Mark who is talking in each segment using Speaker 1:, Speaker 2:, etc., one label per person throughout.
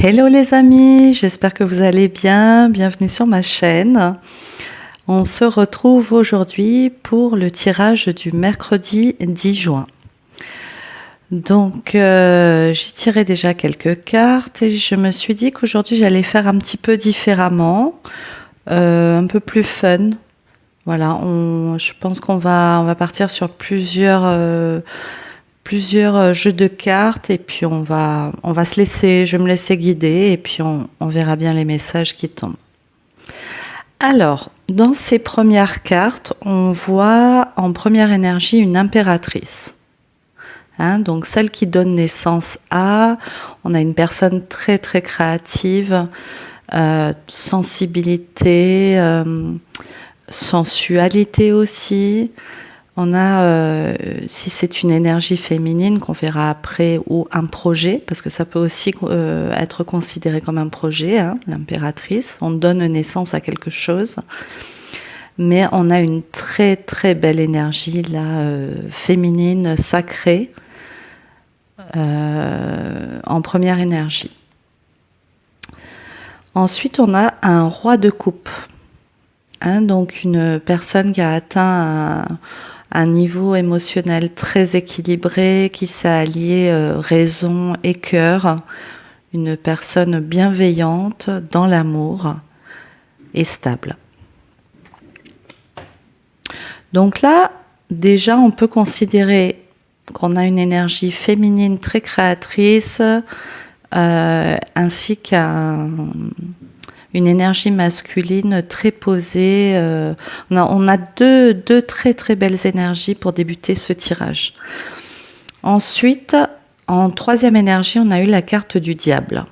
Speaker 1: Hello les amis, j'espère que vous allez bien. Bienvenue sur ma chaîne. On se retrouve aujourd'hui pour le tirage du mercredi 10 juin. Donc j'ai tiré déjà quelques cartes et je me suis dit qu'aujourd'hui j'allais faire un petit peu différemment, un peu plus fun. Voilà, je pense qu'on va partir sur plusieurs jeux de cartes et puis on va se laisser, je vais me laisser guider et puis on verra bien les messages qui tombent. Alors, dans ces premières cartes, on voit en première énergie une impératrice. Donc celle qui donne naissance à, on a une personne très très créative, sensibilité, sensualité aussi. On a, si c'est une énergie féminine qu'on verra après, ou un projet, parce que ça peut aussi être considéré comme un projet, l'impératrice. On donne naissance à quelque chose. Mais on a une très très belle énergie là, féminine, sacrée, en première énergie. Ensuite, on a un roi de coupe. Donc une personne qui a atteint un niveau émotionnel très équilibré, qui sait allier raison et cœur, une personne bienveillante dans l'amour et stable. Donc là, déjà, on peut considérer qu'on a une énergie féminine très créatrice, ainsi qu'une énergie masculine très posée. On a deux très très belles énergies pour débuter ce tirage. Ensuite, en troisième énergie, on a eu la carte du diable.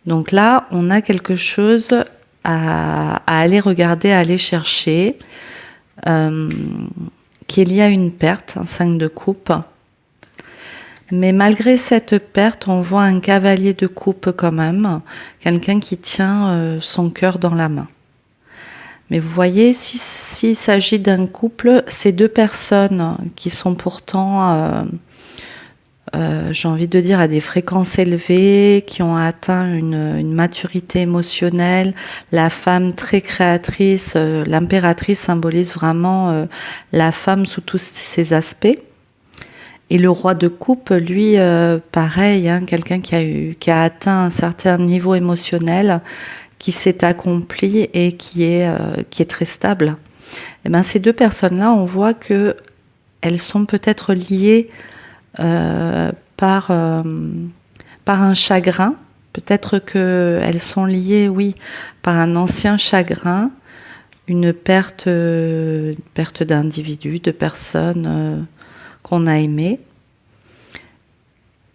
Speaker 1: Donc là, on a quelque chose à aller regarder, à aller chercher, qui est lié à une perte, un 5 de coupe. Mais malgré cette perte, on voit un cavalier de coupe quand même, quelqu'un qui tient son cœur dans la main. Mais vous voyez, s'il s'agit d'un couple, ces deux personnes qui sont pourtant, j'ai envie de dire, à des fréquences élevées, qui ont atteint une maturité émotionnelle, la femme très créatrice, l'impératrice symbolise vraiment la femme sous tous ses aspects. Et le roi de coupe, lui, pareil, quelqu'un qui a atteint un certain niveau émotionnel, qui s'est accompli et qui est très stable. Et ben, ces deux personnes-là, on voit que elles sont peut-être liées par un chagrin. Peut-être qu'elles sont liées, oui, par un ancien chagrin, une perte d'individus, de personnes qu'on a aimé.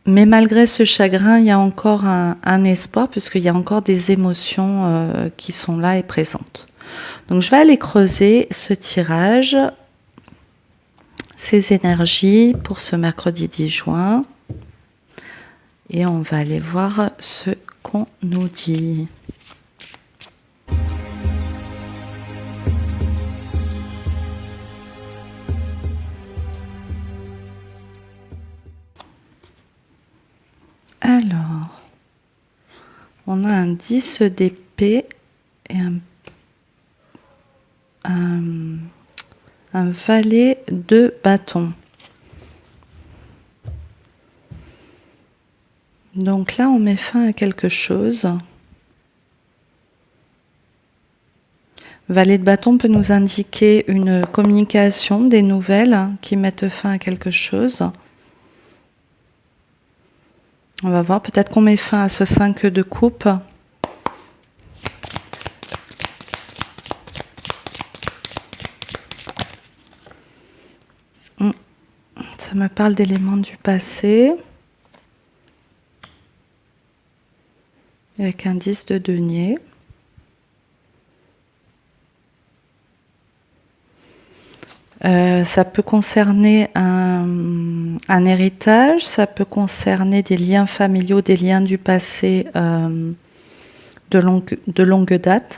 Speaker 1: Mais malgré ce chagrin, il y a encore un espoir, puisqu'il y a encore des émotions qui sont là et présentes. Donc je vais aller creuser ce tirage, ces énergies pour ce mercredi 10 juin. Et on va aller voir ce qu'on nous dit. Alors, on a un 10 d'épée et un valet de bâton. Donc là, on met fin à quelque chose. Valet de bâton peut nous indiquer une communication, des nouvelles qui mettent fin à quelque chose. On va voir, peut-être qu'on met fin à ce 5 de coupe. Ça me parle d'éléments du passé. Avec un 10 de denier. Ça peut concerner un héritage, ça peut concerner des liens familiaux, des liens du passé de longue date,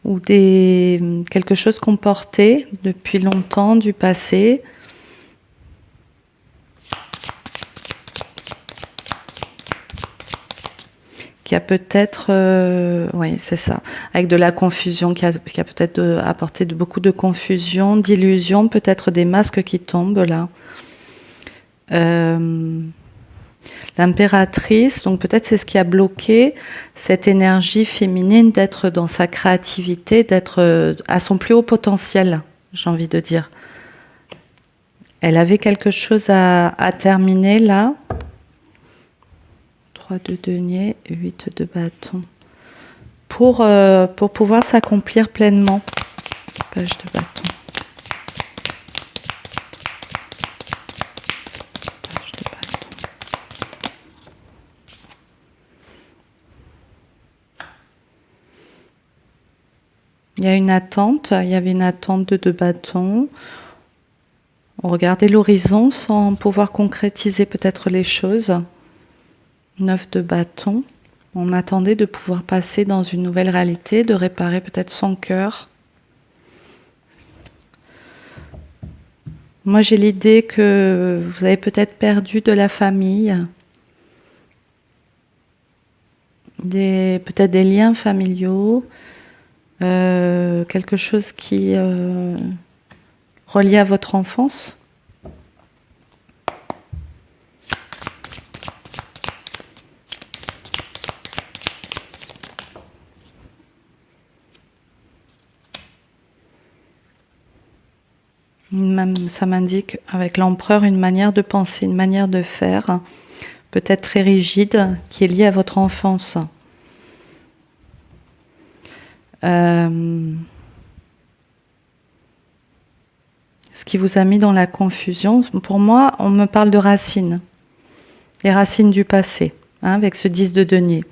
Speaker 1: ou quelque chose qu'on portait depuis longtemps du passé. qui a peut-être, oui, c'est ça, avec de la confusion, qui a peut-être apporté beaucoup de confusion, d'illusion, peut-être des masques qui tombent là. L'impératrice, donc peut-être c'est ce qui a bloqué cette énergie féminine d'être dans sa créativité, d'être à son plus haut potentiel, j'ai envie de dire. Elle avait quelque chose à terminer là. 3 de denier, 8 de bâton. Pour pouvoir s'accomplir pleinement. Page de bâton. Page de bâton. Il y a une attente, il y avait une attente de 2 bâtons. On regardait l'horizon sans pouvoir concrétiser peut-être les choses. 9 de bâton. On attendait de pouvoir passer dans une nouvelle réalité, de réparer peut-être son cœur. Moi, j'ai l'idée que vous avez peut-être perdu de la famille, peut-être des liens familiaux, quelque chose qui relié à votre enfance. Même, ça m'indique avec l'empereur une manière de penser, une manière de faire, peut-être très rigide, qui est liée à votre enfance. Ce qui vous a mis dans la confusion, pour moi, on me parle de racines, les racines du passé, avec ce 10 de denier.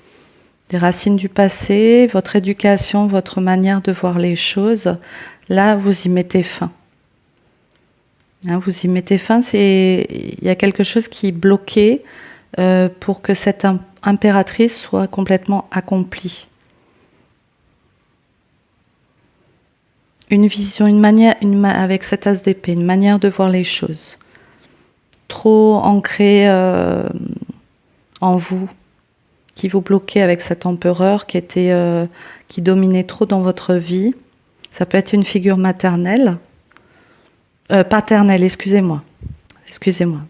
Speaker 1: Des racines du passé, votre éducation, votre manière de voir les choses, là, vous y mettez fin. Vous y mettez fin, il y a quelque chose qui est bloqué pour que cette impératrice soit complètement accomplie. Une vision, une manière, avec cet as d'épée, une manière de voir les choses. Trop ancrée en vous, qui vous bloquait avec cet empereur qui dominait trop dans votre vie. Ça peut être une figure maternelle. Paternelle, excusez-moi,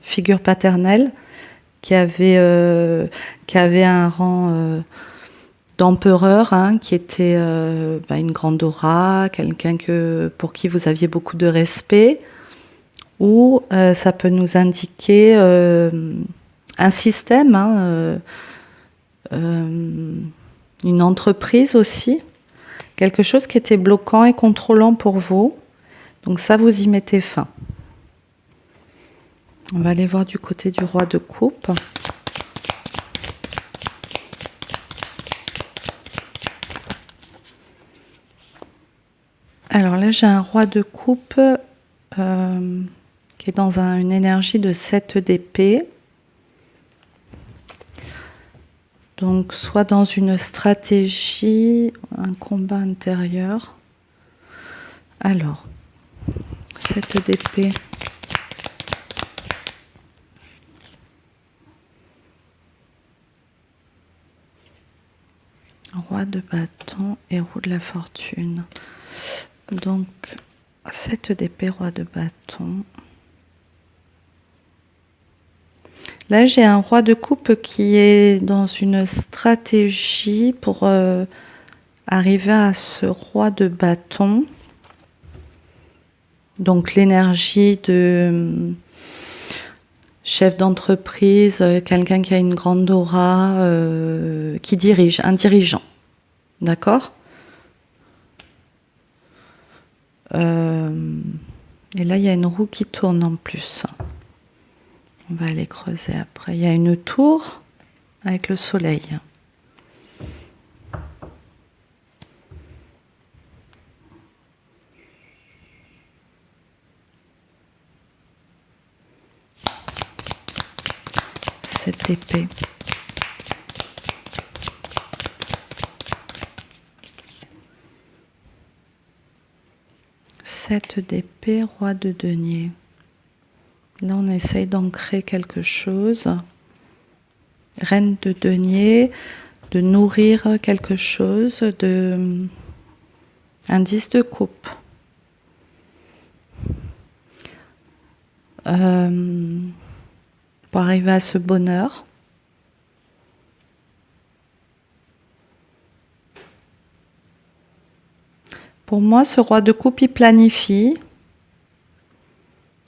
Speaker 1: figure paternelle qui avait un rang d'empereur, qui était une grande aura, quelqu'un pour qui vous aviez beaucoup de respect, ou ça peut nous indiquer un système, une entreprise aussi, quelque chose qui était bloquant et contrôlant pour vous. Donc ça, vous y mettez fin. On va aller voir du côté du roi de coupe. Alors là, j'ai un roi de coupe qui est dans une énergie de 7 d'épée. Donc soit dans une stratégie, un combat intérieur. Alors, 7 d'épée. Roi de bâton et roue de la fortune. Donc, 7 d'épée, roi de bâton. Là, j'ai un roi de coupe qui est dans une stratégie pour arriver à ce roi de bâton. Donc l'énergie de chef d'entreprise, quelqu'un qui a une grande aura, qui dirige, un dirigeant. D'accord ? Et là, il y a une roue qui tourne en plus. On va aller creuser après. Il y a une tour avec le soleil. Cette épée. Sept d'épée, roi de denier. Là, on essaye d'ancrer quelque chose. Reine de denier. de nourrir quelque chose, un 10 de coupe. Pour arriver à ce bonheur. Pour moi, ce roi de coupe, il planifie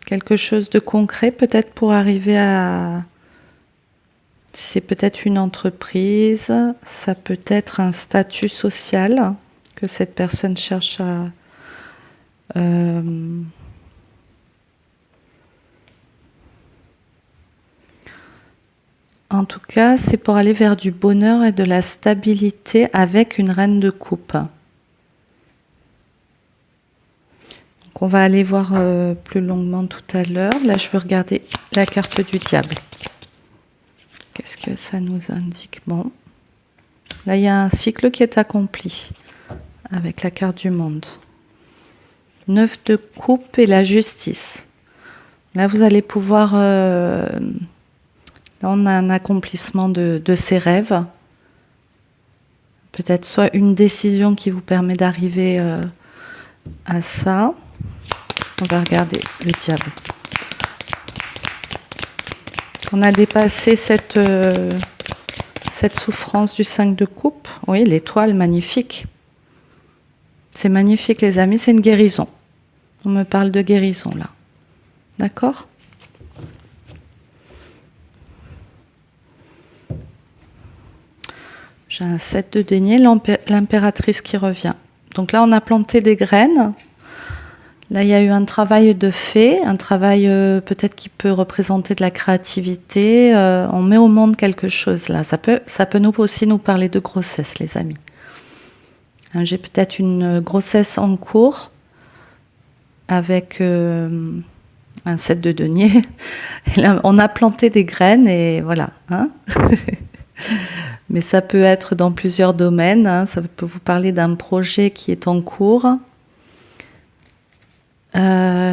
Speaker 1: quelque chose de concret, peut-être pour arriver à... C'est peut-être une entreprise, ça peut être un statut social que cette personne cherche à... En tout cas, c'est pour aller vers du bonheur et de la stabilité avec une reine de coupe. Donc on va aller voir plus longuement tout à l'heure. Là, je veux regarder la carte du diable. Qu'est-ce que ça nous indique? Bon, là, il y a un cycle qui est accompli avec la carte du monde. 9 de coupe et la justice. Là, vous allez pouvoir... là, on a un accomplissement de ses rêves. Peut-être soit une décision qui vous permet d'arriver à ça. On va regarder le diable. On a dépassé cette souffrance du 5 de coupe. Oui, l'étoile, magnifique. C'est magnifique, les amis, c'est une guérison. On me parle de guérison, là. D'accord ? J'ai un 7 de denier, l'impératrice qui revient. Donc là, on a planté des graines. Là, il y a eu un travail de fait, un travail peut-être qui peut représenter de la créativité. On met au monde quelque chose là. Ça peut nous aussi nous parler de grossesse, les amis. Hein, j'ai peut-être une grossesse en cours avec un 7 de denier. Et là, on a planté des graines et voilà. Hein. Mais ça peut être dans plusieurs domaines. Hein. Ça peut vous parler d'un projet qui est en cours.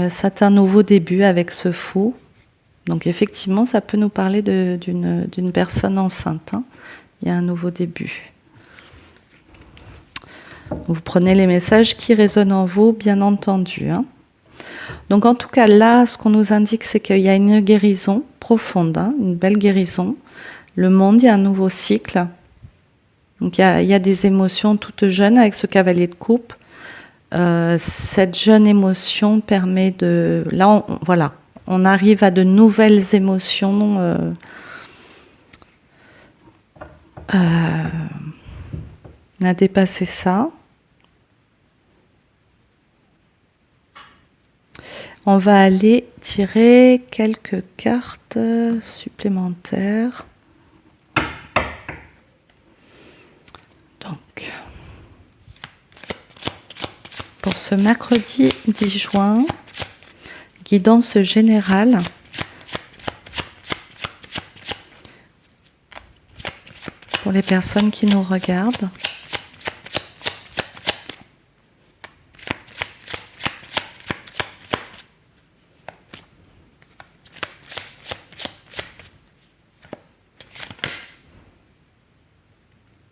Speaker 1: C'est un nouveau début avec ce fou. Donc effectivement, ça peut nous parler d'une personne enceinte. Hein. Il y a un nouveau début. Vous prenez les messages qui résonnent en vous, bien entendu. Hein. Donc en tout cas, là, ce qu'on nous indique, c'est qu'il y a une guérison profonde, hein, une belle guérison. Le monde, il y a un nouveau cycle. Donc il y a des émotions toutes jeunes avec ce cavalier de coupe. Cette jeune émotion permet de... Là, on arrive à de nouvelles émotions. On a dépassé ça. On va aller tirer quelques cartes supplémentaires. Donc... Pour ce mercredi 10 juin, guidance générale pour les personnes qui nous regardent.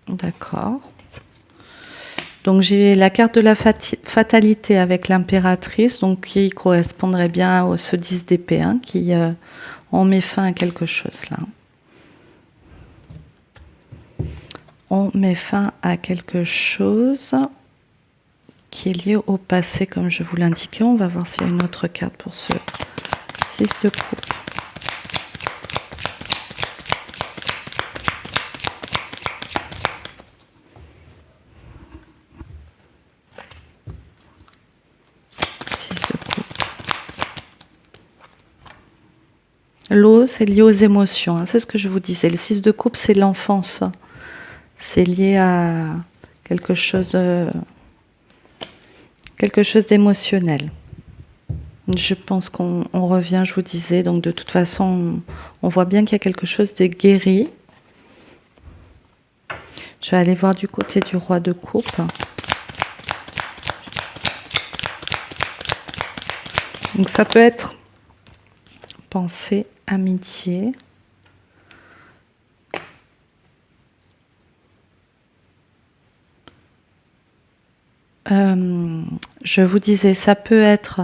Speaker 1: D'accord. Donc j'ai la carte de la fatalité avec l'impératrice, donc qui correspondrait bien à ce 10 d'épée, hein, qui on met fin à quelque chose là. On met fin à quelque chose qui est lié au passé, comme je vous l'indiquais. On va voir s'il y a une autre carte pour ce 6 de coupe. L'eau, c'est lié aux émotions, hein, c'est ce que je vous disais. Le 6 de coupe, c'est l'enfance. C'est lié à quelque chose d'émotionnel. Je pense qu'on revient, je vous disais, donc de toute façon, on voit bien qu'il y a quelque chose de guéri. Je vais aller voir du côté du roi de coupe. Donc ça peut être pensée, amitié. je vous disais, ça peut être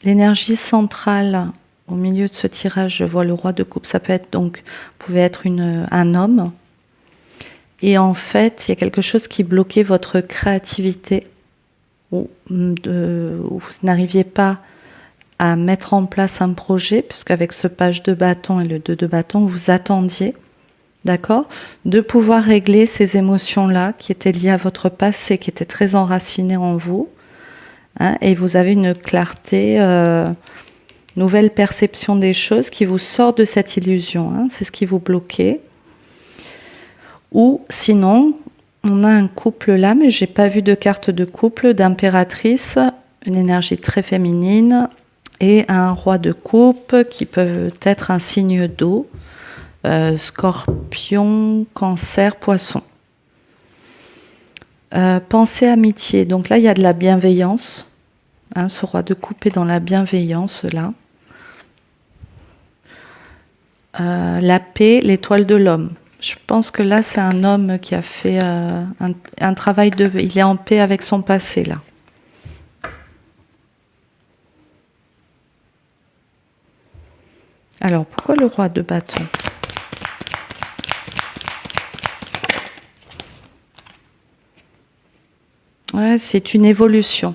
Speaker 1: l'énergie centrale au milieu de ce tirage. Je vois le roi de coupe. Ça peut être donc, vous pouvez être un homme. Et en fait, il y a quelque chose qui bloquait votre créativité, où vous n'arriviez pas à mettre en place un projet, puisqu'avec ce page de bâton et le 2 de bâton, vous attendiez, d'accord, de pouvoir régler ces émotions-là qui étaient liées à votre passé, qui étaient très enracinées en vous, hein, et vous avez une clarté, nouvelle perception des choses qui vous sort de cette illusion, hein, c'est ce qui vous bloquait. Ou sinon, on a un couple là, mais j'ai pas vu de carte de couple, d'impératrice, une énergie très féminine, et un roi de coupe qui peut être un signe d'eau, scorpion, cancer, poisson. Pensée amitié, donc là il y a de la bienveillance, hein, ce roi de coupe est dans la bienveillance là. La paix, l'étoile de l'homme. Je pense que là c'est un homme qui a fait un travail de... Il est en paix avec son passé là. Alors, pourquoi le roi de bâton? Ouais, c'est une évolution.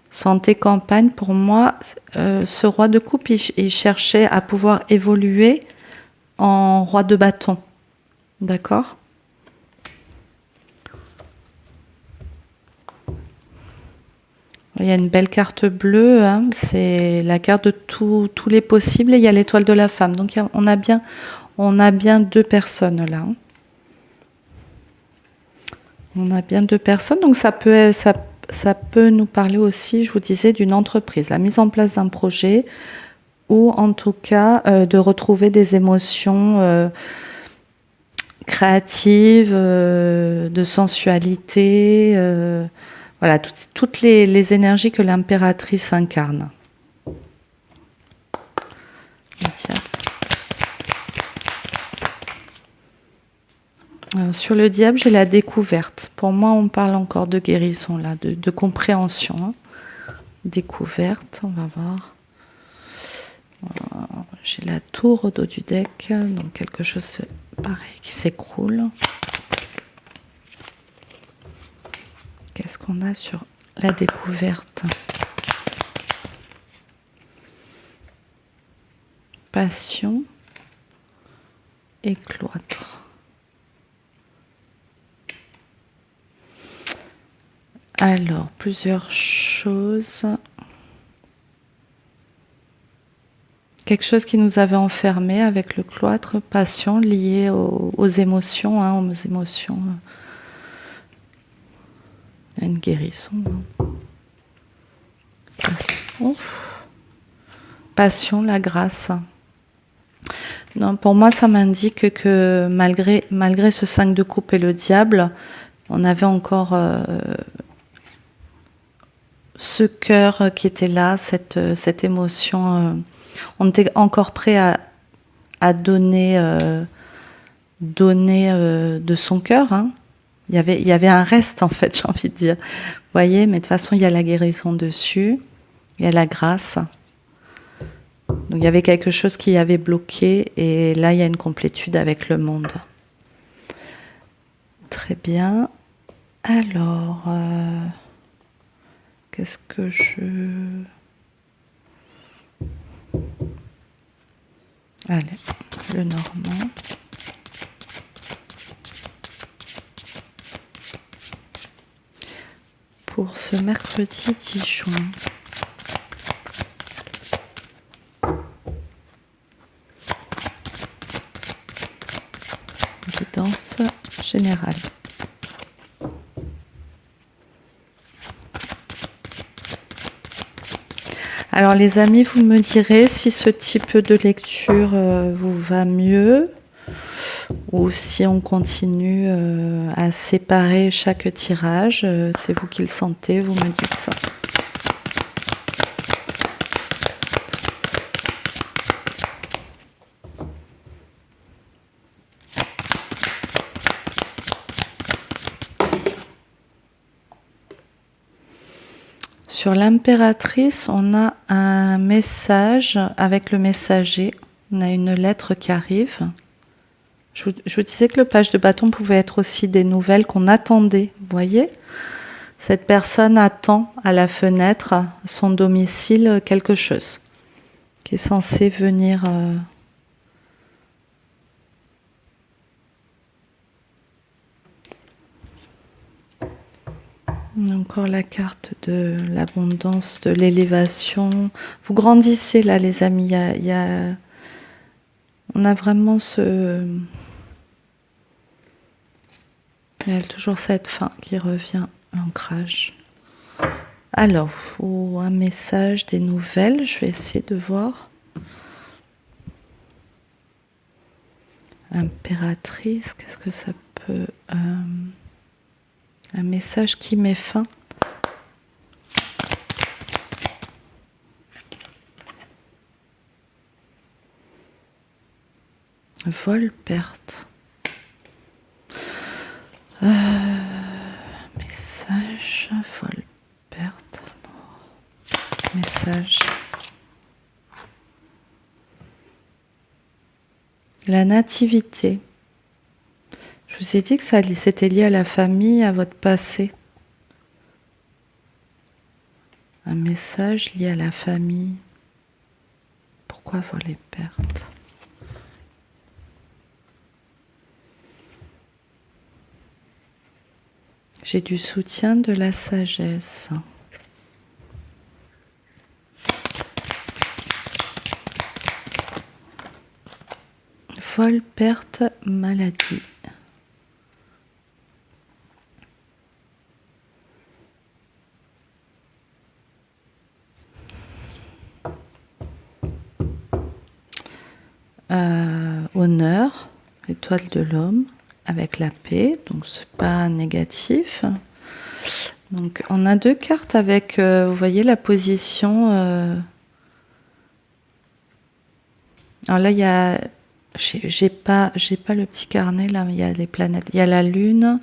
Speaker 1: Santé campagne, pour moi, ce roi de coupe, il cherchait à pouvoir évoluer en roi de bâton. D'accord? Il y a une belle carte bleue, hein, c'est la carte de tous les possibles, et il y a l'étoile de la femme. Donc on a bien deux personnes là. Hein. On a bien deux personnes, donc ça peut nous parler aussi, je vous disais, d'une entreprise, la mise en place d'un projet, ou en tout cas de retrouver des émotions créatives, de sensualité. Voilà, toutes les énergies que l'impératrice incarne. Sur le diable, j'ai la découverte. Pour moi, on parle encore de guérison, là, de compréhension. Hein. Découverte, on va voir. J'ai la tour au dos du deck, donc quelque chose pareil qui s'écroule. Qu'est-ce qu'on a sur la découverte? Passion et cloître. Alors, plusieurs choses. Quelque chose qui nous avait enfermés avec le cloître, passion liée aux émotions, hein, aux émotions. Une guérison. Passion, la grâce. Non, pour moi, ça m'indique que malgré ce 5 de coupe et le diable, on avait encore ce cœur qui était là, cette émotion. On était encore prêt à donner de son cœur. Hein. Il y avait un reste, en fait, j'ai envie de dire. Vous voyez, mais de toute façon, il y a la guérison dessus, il y a la grâce. Donc, il y avait quelque chose qui avait bloqué, et là, il y a une complétude avec le monde. Très bien. Alors, qu'est-ce que Allez, le normand. Pour ce mercredi 10 juin. Guidance générale. Alors les amis, vous me direz si ce type de lecture vous va mieux ou si on continue à séparer chaque tirage. C'est vous qui le sentez, vous me dites. Sur l'impératrice, on a un message avec le messager. On a une lettre qui arrive. Je vous disais que le page de bâton pouvait être aussi des nouvelles qu'on attendait. Vous voyez ? Cette personne attend à la fenêtre, à son domicile, quelque chose qui est censé venir... Encore la carte de l'abondance, de l'élévation. Vous grandissez là, les amis. On a vraiment il y a toujours cette fin qui revient, l'ancrage. Alors, un message, des nouvelles. Je vais essayer de voir. Impératrice, qu'est-ce que ça peut... un message qui met fin. Vol, perte. Message, vol, perte, mort. Message. La nativité. Je vous ai dit que c'était lié à la famille, à votre passé. Un message lié à la famille. Pourquoi voler perte? J'ai du soutien, de la sagesse. Vol, perte, maladie. Honneur, étoile de l'homme, avec la paix, donc c'est pas négatif. Donc on a deux cartes avec, vous voyez la position. Alors là il y a, j'ai pas le petit carnet là, il y a les planètes, il y a la lune.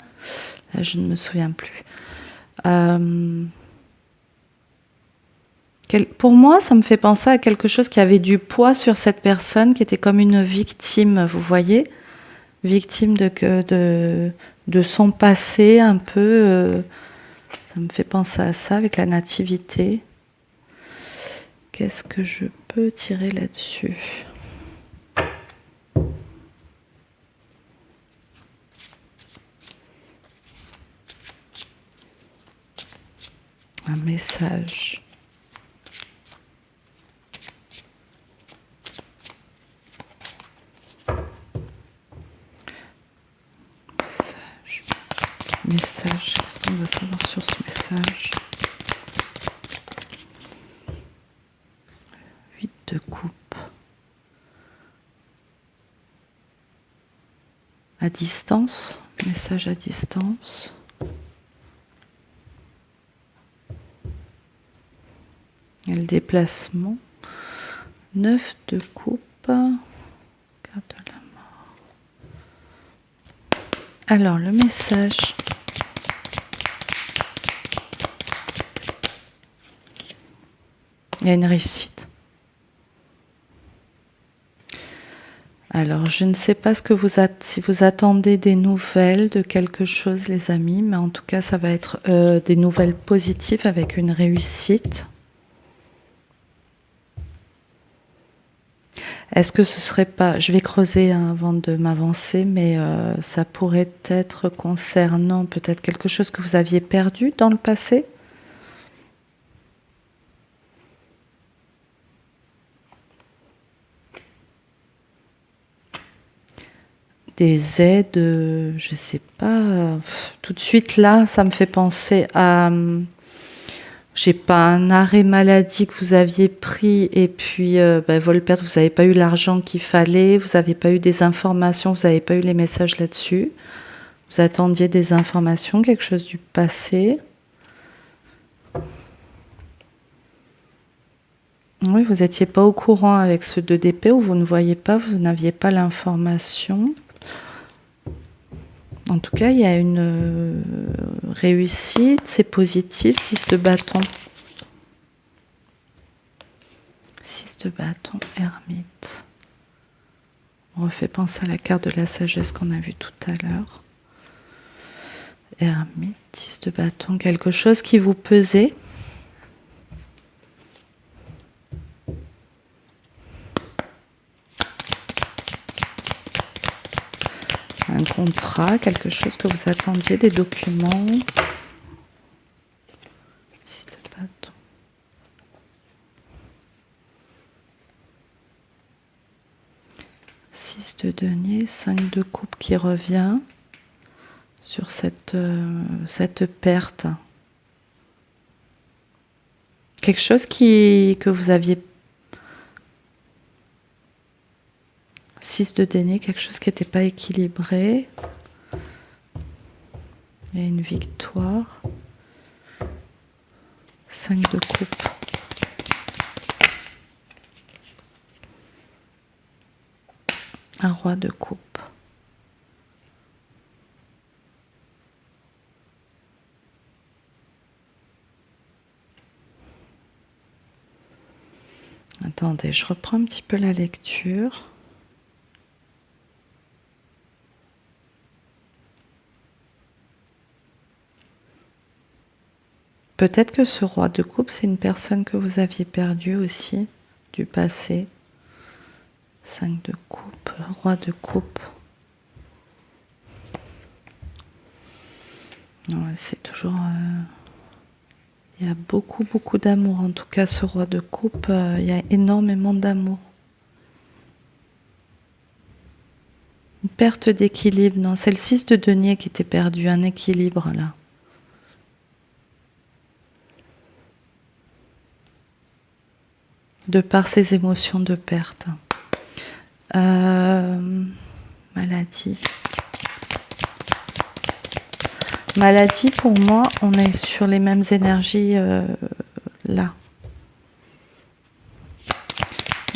Speaker 1: Là je ne me souviens plus. Pour moi, ça me fait penser à quelque chose qui avait du poids sur cette personne, qui était comme une victime, vous voyez, victime de son passé un peu. Ça me fait penser à ça avec la nativité. Qu'est-ce que je peux tirer là-dessus ? Un message. Message, qu'est-ce qu'on va savoir sur ce message? 8 de coupe. À distance, message à distance. Et le déplacement. 9 de coupe. Carte de la mort. Alors, le message. Il y a une réussite. Alors, je ne sais pas si vous attendez des nouvelles de quelque chose, les amis, mais en tout cas, ça va être des nouvelles positives avec une réussite. Est-ce que ce serait pas... Je vais creuser avant de m'avancer, mais ça pourrait être concernant peut-être quelque chose que vous aviez perdu dans le passé ? Des aides, je sais pas, tout de suite là, ça me fait penser à, je sais pas, un arrêt maladie que vous aviez pris et puis vol-perte, vous n'avez pas eu l'argent qu'il fallait, vous n'avez pas eu des informations, vous n'avez pas eu les messages là-dessus, vous attendiez des informations, quelque chose du passé. Oui, vous n'étiez pas au courant avec ce 2 d'épée ou vous ne voyez pas, vous n'aviez pas l'information. En tout cas, il y a une réussite, c'est positif, 6 de bâton. de bâton, ermite. On refait penser à la carte de la sagesse qu'on a vue tout à l'heure. Ermite, 10 de bâton, quelque chose qui vous pesait. Un contrat, quelque chose que vous attendiez, des documents. 10 de bâton. Six de denier, 5 de coupe qui revient sur cette perte. Quelque chose que vous aviez. 6 de denier, quelque chose qui n'était pas équilibré. Il y a une victoire. 5 de coupe. Un roi de coupe. Attendez, je reprends un petit peu la lecture. Peut-être que ce roi de coupe, c'est une personne que vous aviez perdue aussi, du passé. 5 de coupe, roi de coupe. Ouais, c'est toujours... il y a beaucoup, beaucoup d'amour. En tout cas, ce roi de coupe, il y a énormément d'amour. Une perte d'équilibre. Non, c'est le 6 de denier qui était perdu, un équilibre là. De par ses émotions de perte. Maladie. Maladie, pour moi, on est sur les mêmes énergies là.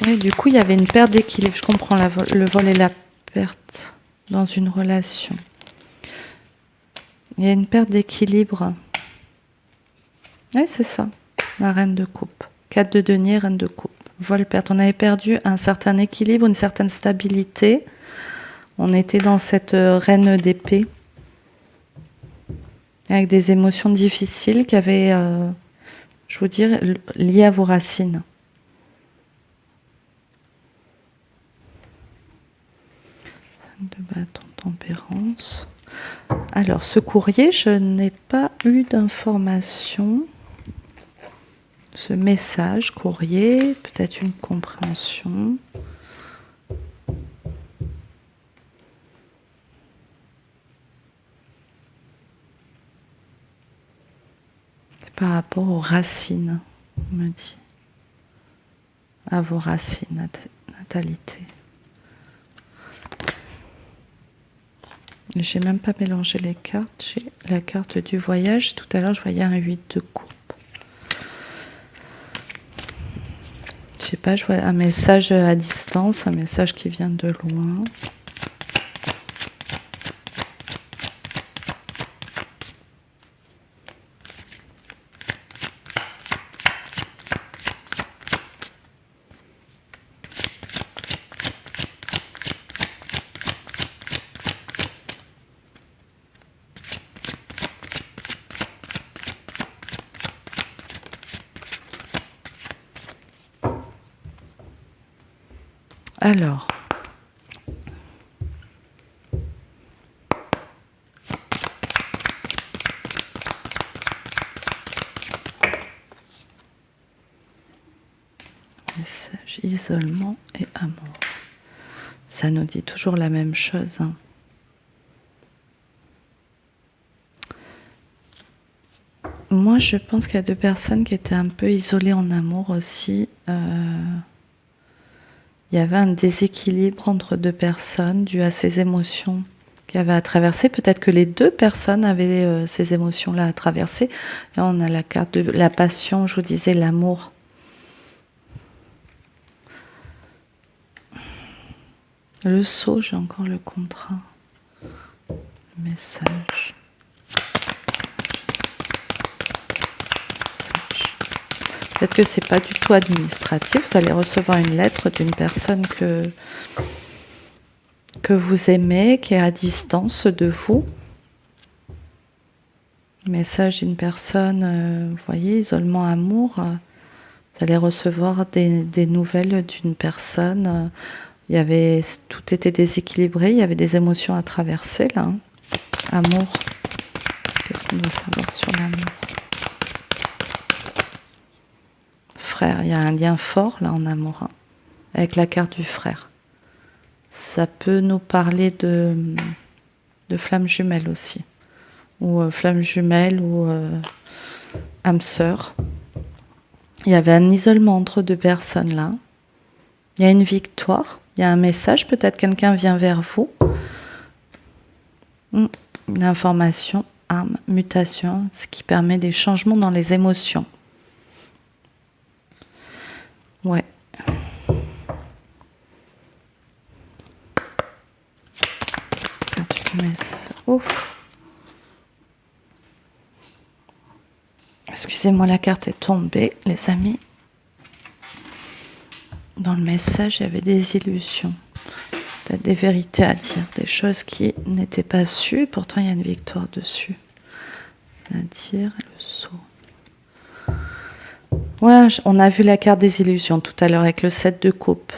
Speaker 1: Oui, du coup, il y avait une perte d'équilibre. Je comprends le vol et la perte dans une relation. Il y a une perte d'équilibre. Oui, c'est ça. La reine de coupe. 4 de denier, reine de coupe. Vol, perte. On avait perdu un certain équilibre, une certaine stabilité. On était dans cette reine d'épée. Avec des émotions difficiles qui avaient, je vous dire, liées à vos racines. De bâton, tempérance. Alors, ce courrier, je n'ai pas eu d'information. Ce message, courrier, peut-être une compréhension. C'est par rapport aux racines, on me dit. À vos racines, natalité. J'ai même pas mélangé les cartes. J'ai la carte du voyage. Tout à l'heure, je voyais un 8 de coupe. Je sais pas, je vois un message à distance, un message qui vient de loin. Alors, message, isolement et amour. Ça nous dit toujours la même chose. Hein. Moi, je pense qu'il y a 2 personnes qui étaient un peu isolées en amour aussi. Il y avait un déséquilibre entre 2 personnes dû à ces émotions qu'il y avait à traverser. Peut-être que les 2 personnes avaient ces émotions-là à traverser. Et on a la carte de la passion, je vous disais, l'amour. Le sceau, j'ai encore le contrat. Le message. Peut-être que c'est pas du tout administratif. Vous allez recevoir une lettre d'une personne que vous aimez, qui est à distance de vous. Message d'une personne, vous voyez, isolement, amour. Vous allez recevoir des nouvelles d'une personne. Tout était déséquilibré, il y avait des émotions à traverser là. Amour. Qu'est-ce qu'on doit savoir sur l'amour? Frère, il y a un lien fort là en amour, avec la carte du frère. Ça peut nous parler de flammes jumelles aussi, ou flammes jumelles, ou âme sœur. Il y avait un isolement entre deux personnes là. Il y a une victoire, il y a un message, peut-être quelqu'un vient vers vous. Une information, âme, mutation, ce qui permet des changements dans les émotions. Ouais. Excusez-moi, la carte est tombée, les amis. Dans le message, il y avait des illusions, peut-être des vérités à dire, des choses qui n'étaient pas sues, pourtant il y a une victoire dessus. À dire, le saut. Ouais, on a vu la carte des illusions tout à l'heure avec le 7 de coupe.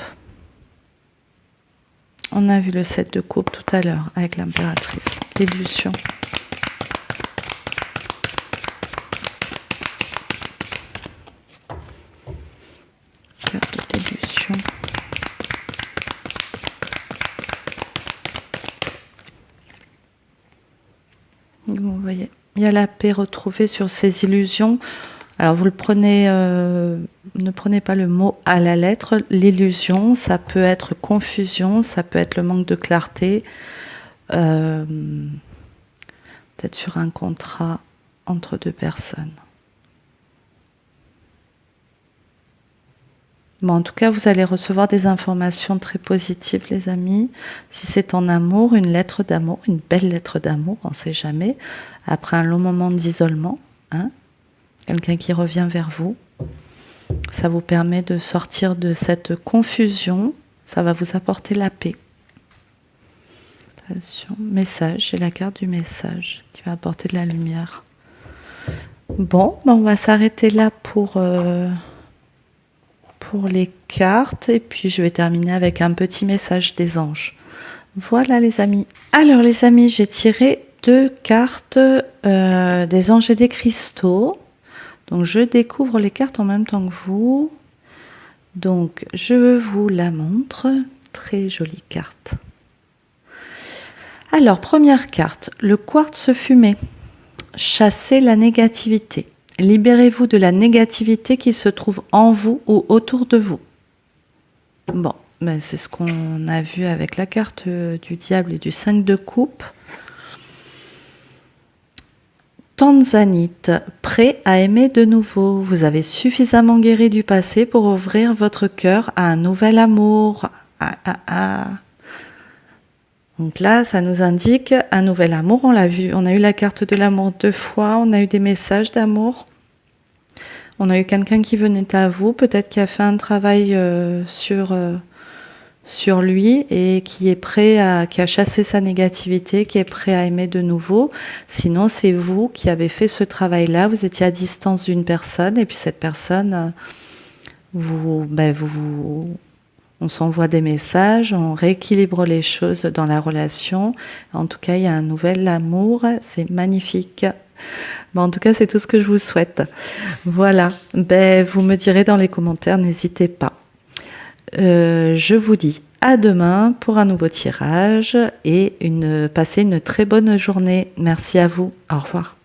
Speaker 1: On a vu le 7 de coupe tout à l'heure avec l'impératrice. L'illusion. Carte de l'illusion. Vous voyez, il y a la paix retrouvée sur ces illusions. Alors vous le prenez, ne prenez pas le mot à la lettre. L'illusion, ça peut être confusion, ça peut être le manque de clarté, peut-être sur un contrat entre deux personnes. Bon, en tout cas, vous allez recevoir des informations très positives, les amis. Si c'est en amour, une lettre d'amour, une belle lettre d'amour, on ne sait jamais, après un long moment d'isolement, hein. Quelqu'un qui revient vers vous, ça vous permet de sortir de cette confusion, ça va vous apporter la paix. Attention, message, j'ai la carte du message qui va apporter de la lumière. Bon, ben on va s'arrêter là pour les cartes et puis je vais terminer avec un petit message des anges. Voilà les amis. Alors les amis, j'ai tiré 2 cartes des anges et des cristaux. Donc je découvre les cartes en même temps que vous. Donc je vous la montre. Très jolie carte. Alors première carte, le quartz fumé. Chassez la négativité. Libérez-vous de la négativité qui se trouve en vous ou autour de vous. Bon, ben c'est ce qu'on a vu avec la carte du diable et du 5 de coupe. Tanzanite, prêt à aimer de nouveau. Vous avez suffisamment guéri du passé pour ouvrir votre cœur à un nouvel amour. Donc là, ça nous indique un nouvel amour. On l'a vu, on a eu la carte de l'amour 2 fois, on a eu des messages d'amour. On a eu quelqu'un qui venait à vous, peut-être qui a fait un travail sur lui et qui a chassé sa négativité, qui est prêt à aimer de nouveau. Sinon, c'est vous qui avez fait ce travail-là. Vous étiez à distance d'une personne et puis cette personne, on s'envoie des messages, on rééquilibre les choses dans la relation. En tout cas, il y a un nouvel amour. C'est magnifique. Bon, en tout cas, c'est tout ce que je vous souhaite. Voilà. Vous me direz dans les commentaires, n'hésitez pas. Je vous dis à demain pour un nouveau tirage et passez une très bonne journée. Merci à vous. Au revoir.